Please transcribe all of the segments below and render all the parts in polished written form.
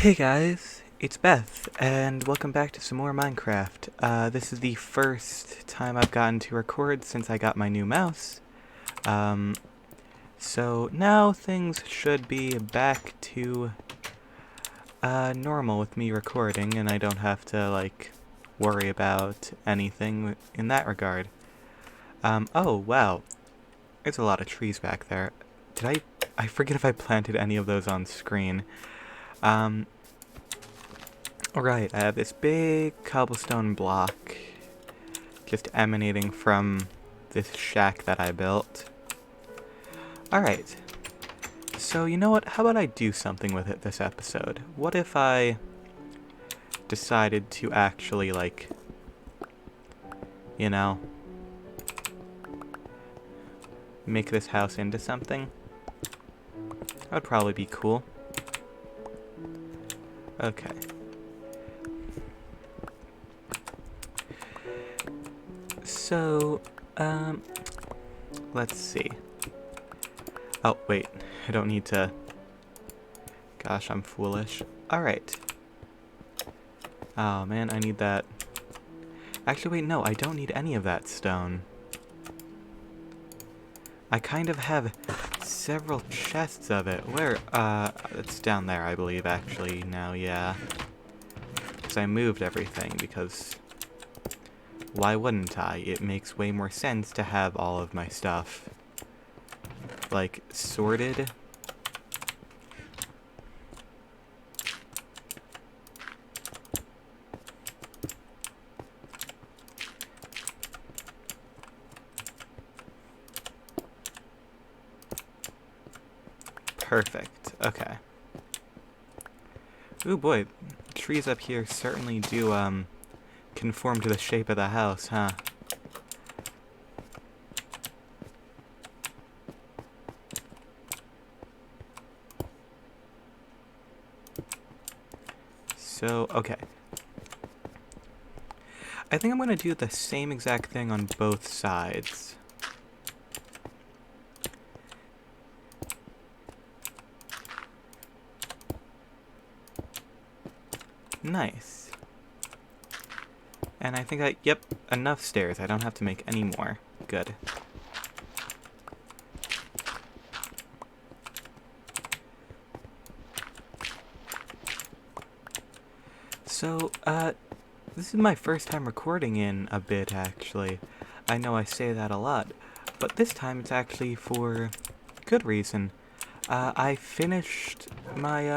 Hey guys, it's Beth, and welcome back to some more Minecraft. This is the first time I've gotten to record since I got my new mouse. Um, so now things should be back to normal with me recording, and I don't have to, worry about anything in that regard. Oh, wow. There's a lot of trees back there. I forget if I planted any of those on screen. Um, Alright, I have this big cobblestone block just emanating from this shack that I built. Alright, so you know what? How about I do something with it this episode? What if I decided to actually, you know, make this house into something? That would probably be cool. Okay. So, let's see. Oh, wait. I don't need to... Gosh, I'm foolish. Alright. Oh, man, I need that. Actually, wait, no, I don't need any of that stone. I kind of have several chests of it. Where, it's down there, I believe, actually, now, yeah. Because I moved everything, because... Why wouldn't I? It makes way more sense to have all of my stuff, sorted. Perfect. Okay. Ooh boy, trees up here certainly do, conform to the shape of the house, huh? So, okay. I think I'm going to do the same exact thing on both sides. Nice. And I think yep, enough stairs. I don't have to make any more. Good. So, this is my first time recording in a bit, actually. I know I say that a lot, but this time it's actually for good reason. I finished my,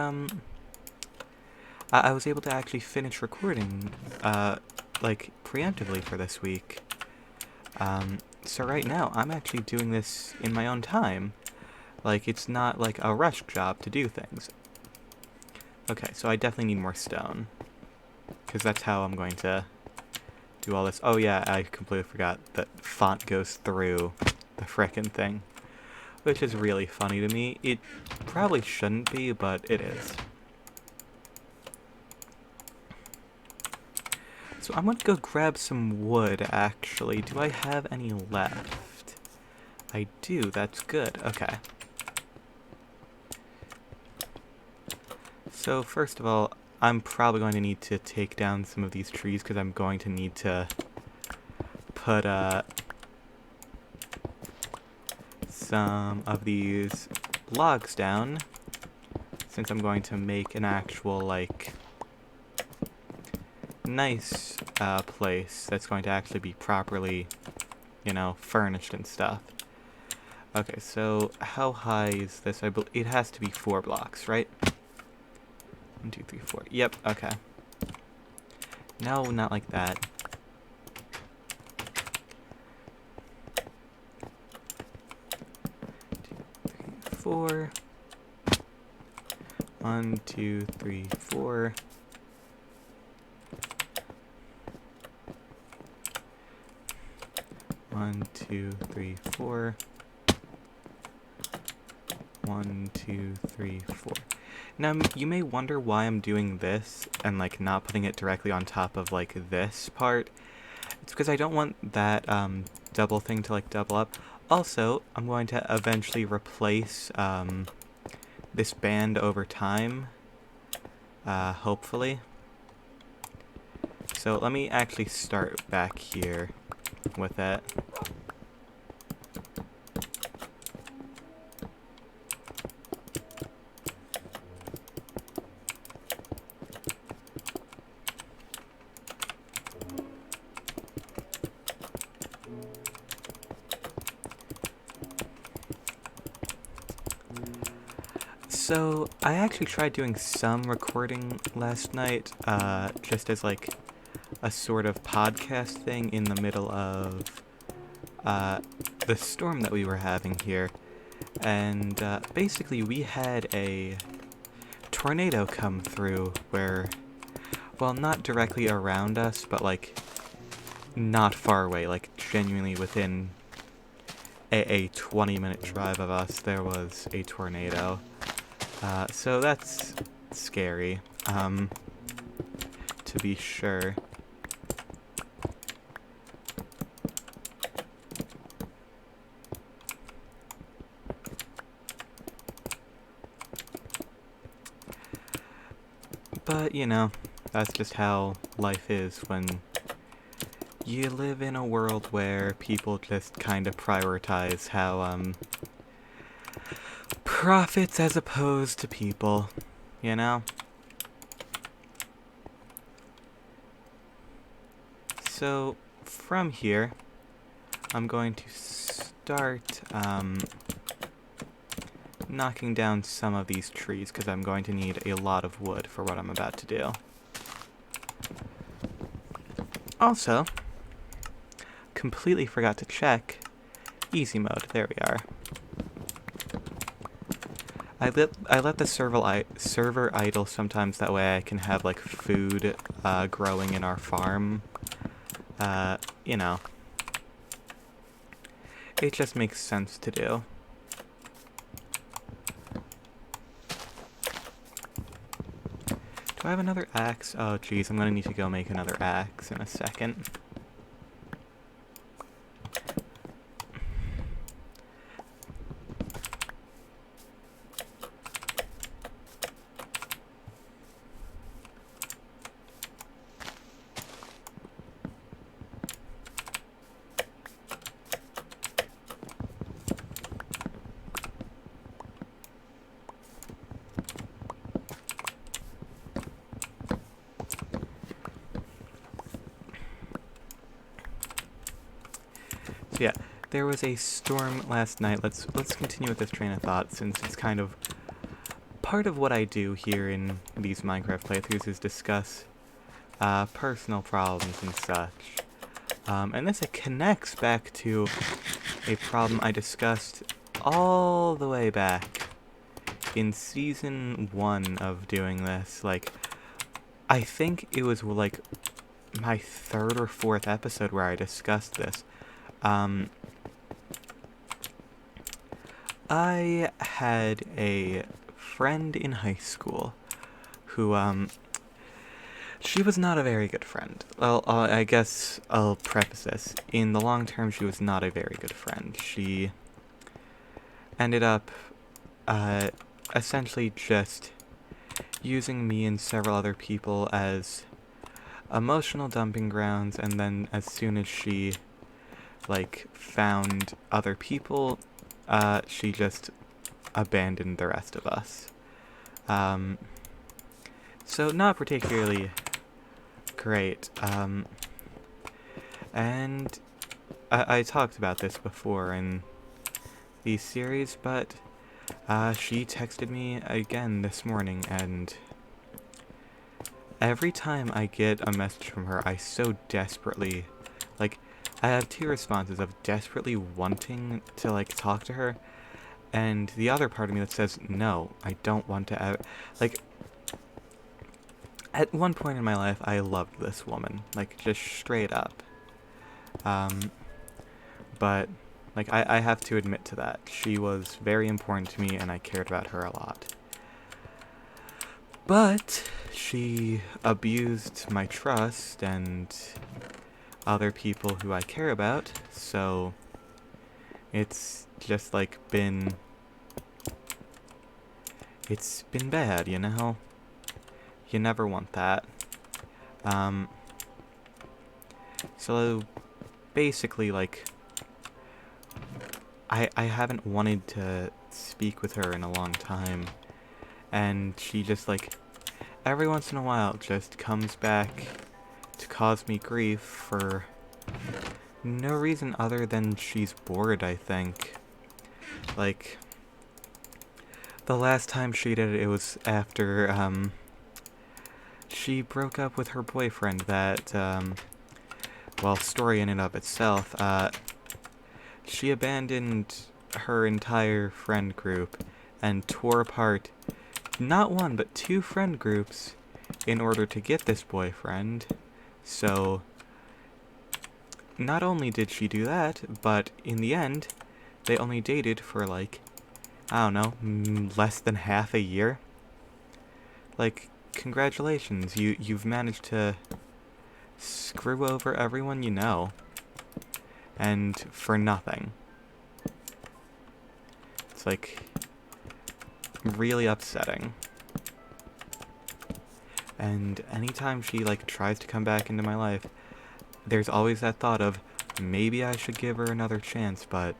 I was able to actually finish recording, preemptively for this week. So right now, I'm actually doing this in my own time. It's not like a rush job to do things. Okay, so I definitely need more stone. Because that's how I'm going to do all this. Oh yeah, I completely forgot that font goes through the frickin' thing. Which is really funny to me. It probably shouldn't be, but it is. So I'm gonna go grab some wood, actually. Do I have any left? I do, that's good. Okay. So first of all, I'm probably going to need to take down some of these trees because I'm going to need to put some of these logs down since I'm going to make an actual nice place that's going to actually be properly, furnished and stuff. Okay, so how high is this? It has to be 4 blocks, right? 1, 2, 3, 4. Yep, okay. No, not like that. 4. 1, 2, 3, 4. One, two, three, 4. 1, 2, 3, 4. Now, you may wonder why I'm doing this and, not putting it directly on top of, this part. It's because I don't want that, double thing to, double up. Also, I'm going to eventually replace, this band over time. hopefully. So let me actually start back here with it. So, I actually tried doing some recording last night, just as like a sort of podcast thing in the middle of the storm that we were having here. And basically, we had a tornado come through where, well, not directly around us, but like not far away, like genuinely within a 20-minute drive of us, there was a tornado. So that's scary, to be sure. But, you know, that's just how life is when you live in a world where people just kind of prioritize how, profits as opposed to people, you know? So, from here, I'm going to start, knocking down some of these trees, because I'm going to need a lot of wood for what I'm about to do. Also, completely forgot to check easy mode. There we are. I let the server idle sometimes, that way I can have like food growing in our farm. You know, it just makes sense to do. Do I have another axe? Oh geez, I'm gonna need to go make another axe in a second. So yeah, there was a storm last night. Let's continue with this train of thought, since it's kind of part of what I do here in these Minecraft playthroughs is discuss personal problems and such. And this, it connects back to a problem I discussed all the way back in season 1 of doing this. Like, I think it was like my 3rd or 4th episode where I discussed this. I had a friend in high school who, she was not a very good friend. Well, I guess I'll preface this. In the long term, she was not a very good friend. She ended up, essentially just using me and several other people as emotional dumping grounds, and then as soon as she, like, found other people, she just abandoned the rest of us. So not particularly great. And I talked about this before in these series, but she texted me again this morning, and every time I get a message from her, I so desperately, like, I have 2 responses of desperately wanting to, like, talk to her, and the other part of me that says, no, I don't want to, like, at one point in my life, I loved this woman, like, just straight up. But, like, I have to admit to that. She was very important to me, and I cared about her a lot. But she abused my trust and other people who I care about, so it's just, like, it's been bad, you know? You never want that. So basically, like, I haven't wanted to speak with her in a long time, and she just, like, every once in a while just comes back to cause me grief for no reason other than she's bored, I think. Like, the last time she did it, it was after, she broke up with her boyfriend that, well, story in and of itself, she abandoned her entire friend group and tore apart not one, but two friend groups in order to get this boyfriend. So, not only did she do that, but in the end, they only dated for, like, I don't know, less than half a year. Like, congratulations, you've managed to screw over everyone you know, and for nothing. It's, like, really upsetting. And anytime she, like, tries to come back into my life, there's always that thought of, maybe I should give her another chance, but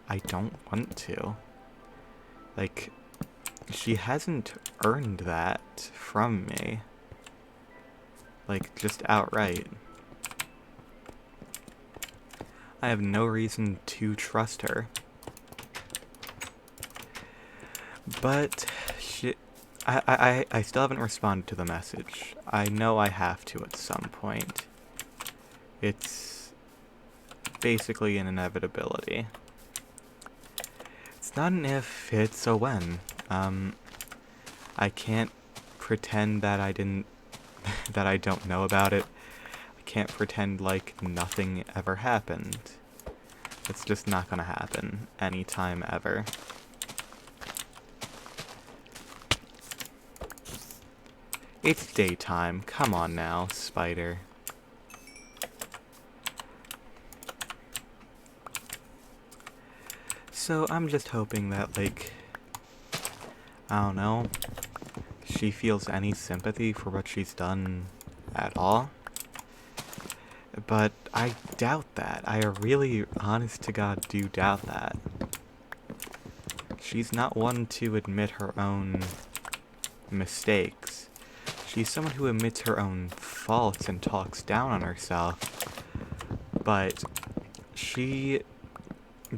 I don't want to. Like, she hasn't earned that from me. Like, just outright. I have no reason to trust her. But I still haven't responded to the message. I know I have to at some point. It's basically an inevitability. It's not an if, it's a when. I can't pretend that I didn't, that I don't know about it. I can't pretend like nothing ever happened. It's just not gonna happen anytime ever. It's daytime. Come on now, spider. So I'm just hoping that, like, I don't know, she feels any sympathy for what she's done at all. But I doubt that. I really, honest to God, do doubt that. She's not one to admit her own mistakes. She's someone who admits her own faults and talks down on herself, but she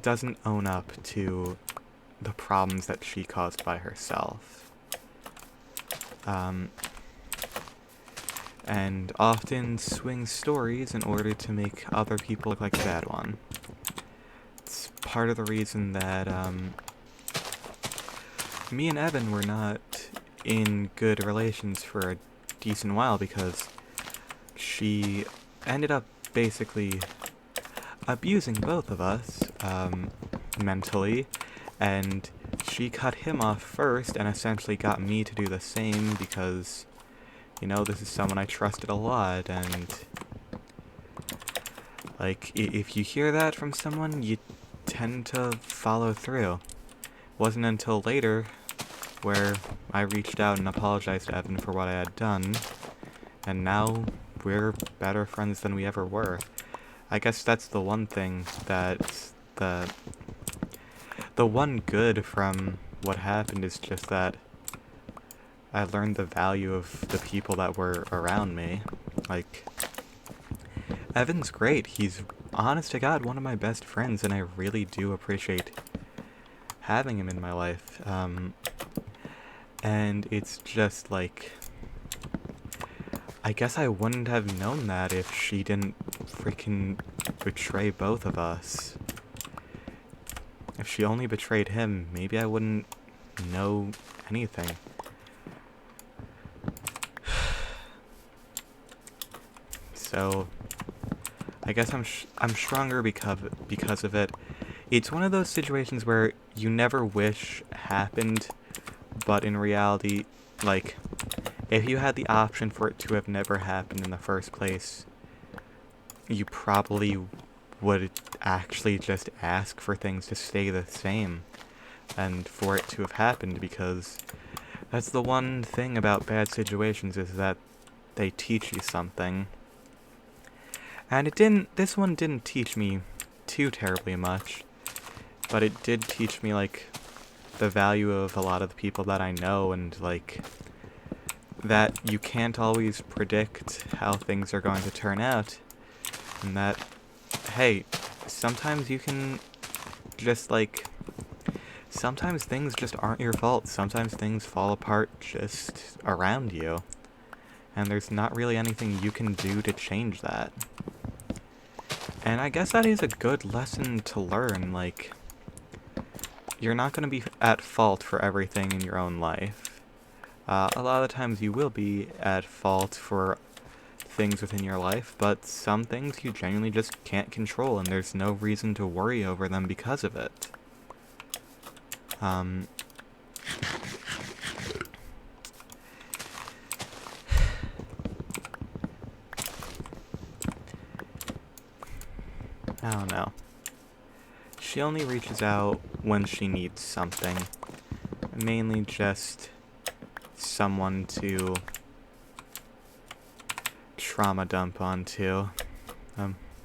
doesn't own up to the problems that she caused by herself. And often swings stories in order to make other people look like a bad one. It's part of the reason that, me and Evan were not in good relations for a decent while because she ended up basically abusing both of us, mentally, and she cut him off first and essentially got me to do the same because, you know, this is someone I trusted a lot, and, like, if you hear that from someone, you tend to follow through. It wasn't until later where I reached out and apologized to Evan for what I had done, and now we're better friends than we ever were. I guess that's the one thing that the one good from what happened is just that I learned the value of the people that were around me. Like, Evan's great. He's, honest to God, one of my best friends, and I really do appreciate having him in my life. And it's just like, I guess I wouldn't have known that if she didn't freaking betray both of us. If she only betrayed him, maybe I wouldn't know anything. So, I guess I'm stronger because of it. It's one of those situations where you never wish happened, but in reality, like, if you had the option for it to have never happened in the first place, you probably would actually just ask for things to stay the same and for it to have happened because That's the one thing about bad situations, is that they teach you something. And this one didn't teach me too terribly much, but it did teach me, like, the value of a lot of the people that I know, and, like, that you can't always predict how things are going to turn out, and that, hey, sometimes you can just, like, sometimes things just aren't your fault. Sometimes things fall apart just around you, and there's not really anything you can do to change that. And I guess that is a good lesson to learn, like, you're not going to be at fault for everything in your own life. A lot of the times you will be at fault for things within your life, but some things you genuinely just can't control, and there's no reason to worry over them because of it. I don't know. She only reaches out when she needs something. Mainly just someone to trauma dump onto.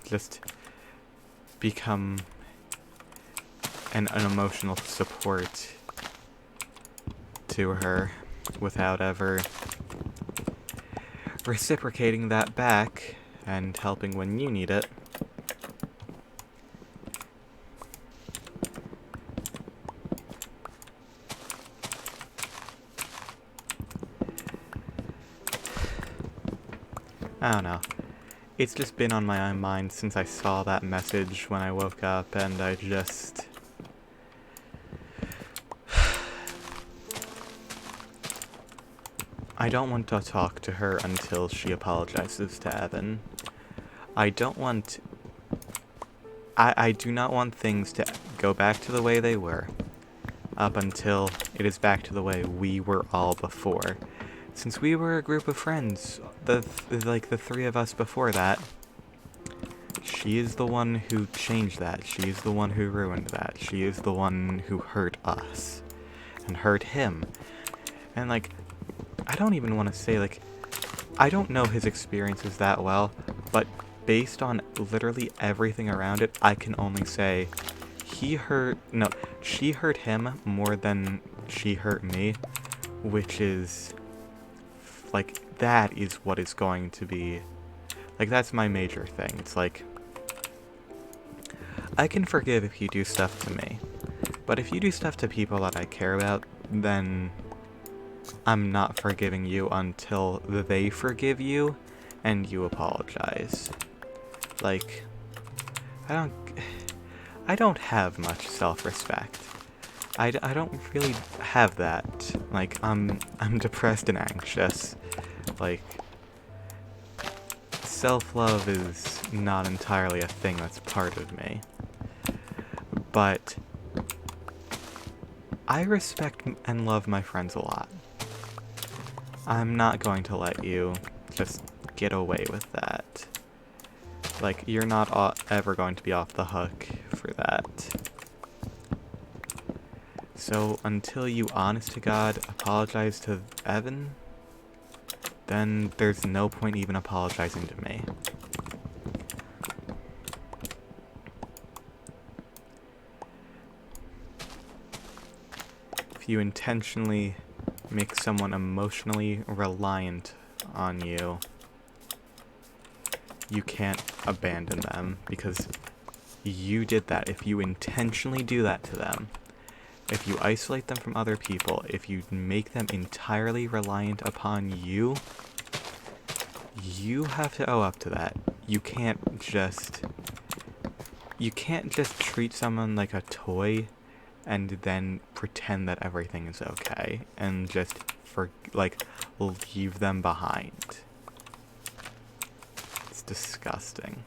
Just become an emotional support to her without ever reciprocating that back and helping when you need it. I don't know. It's just been on my mind since I saw that message when I woke up, and I just... I don't want to talk to her until she apologizes to Evan. I don't want... I do not want things to go back to the way they were, up until it is back to the way we were all before. Since we were a group of friends, the three of us before that, she is the one who changed that. She is the one who ruined that. She is the one who hurt us and hurt him. And, like, I don't even want to say, like, I don't know his experiences that well, but based on literally everything around it, I can only say she hurt him more than she hurt me, which is, like, that is what is going to be, like, that's my major thing. It's like, I can forgive if you do stuff to me, but if you do stuff to people that I care about, then I'm not forgiving you until they forgive you and you apologize. Like, I don't have much self-respect. I don't really have that. Like, I'm depressed and anxious. Like, self-love is not entirely a thing that's part of me. But I respect and love my friends a lot. I'm not going to let you just get away with that. Like, you're not ever going to be off the hook for that. So, until you, honest to God, apologize to Evan, then there's no point even apologizing to me. If you intentionally make someone emotionally reliant on you, you can't abandon them, because you did that. If you intentionally do that to them, if you isolate them from other people, if you make them entirely reliant upon you, you have to owe up to that. You can't just treat someone like a toy and then pretend that everything is okay and just leave them behind. It's disgusting.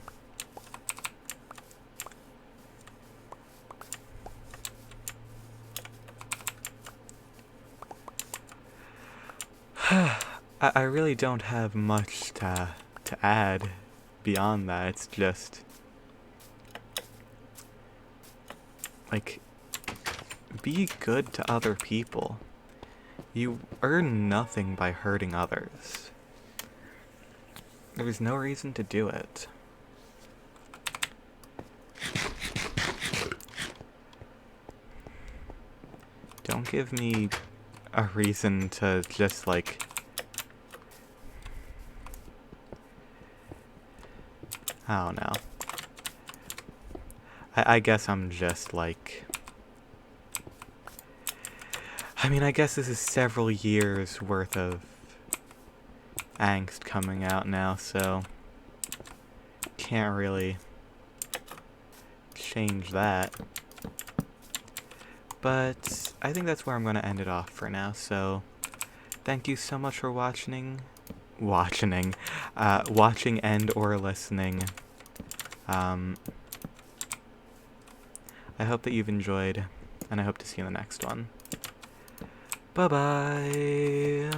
I really don't have much to add beyond that. It's just, like, be good to other people. You earn nothing by hurting others. There was no reason to do it. Don't give me a reason to just, like... I don't know. I guess I'm just, like... I mean, I guess this is several years worth of angst coming out now, so... Can't really change that. But I think that's where I'm going to end it off for now, so... Thank you so much for watching and or listening. I hope that you've enjoyed, and I hope to see you in the next one. Bye-bye!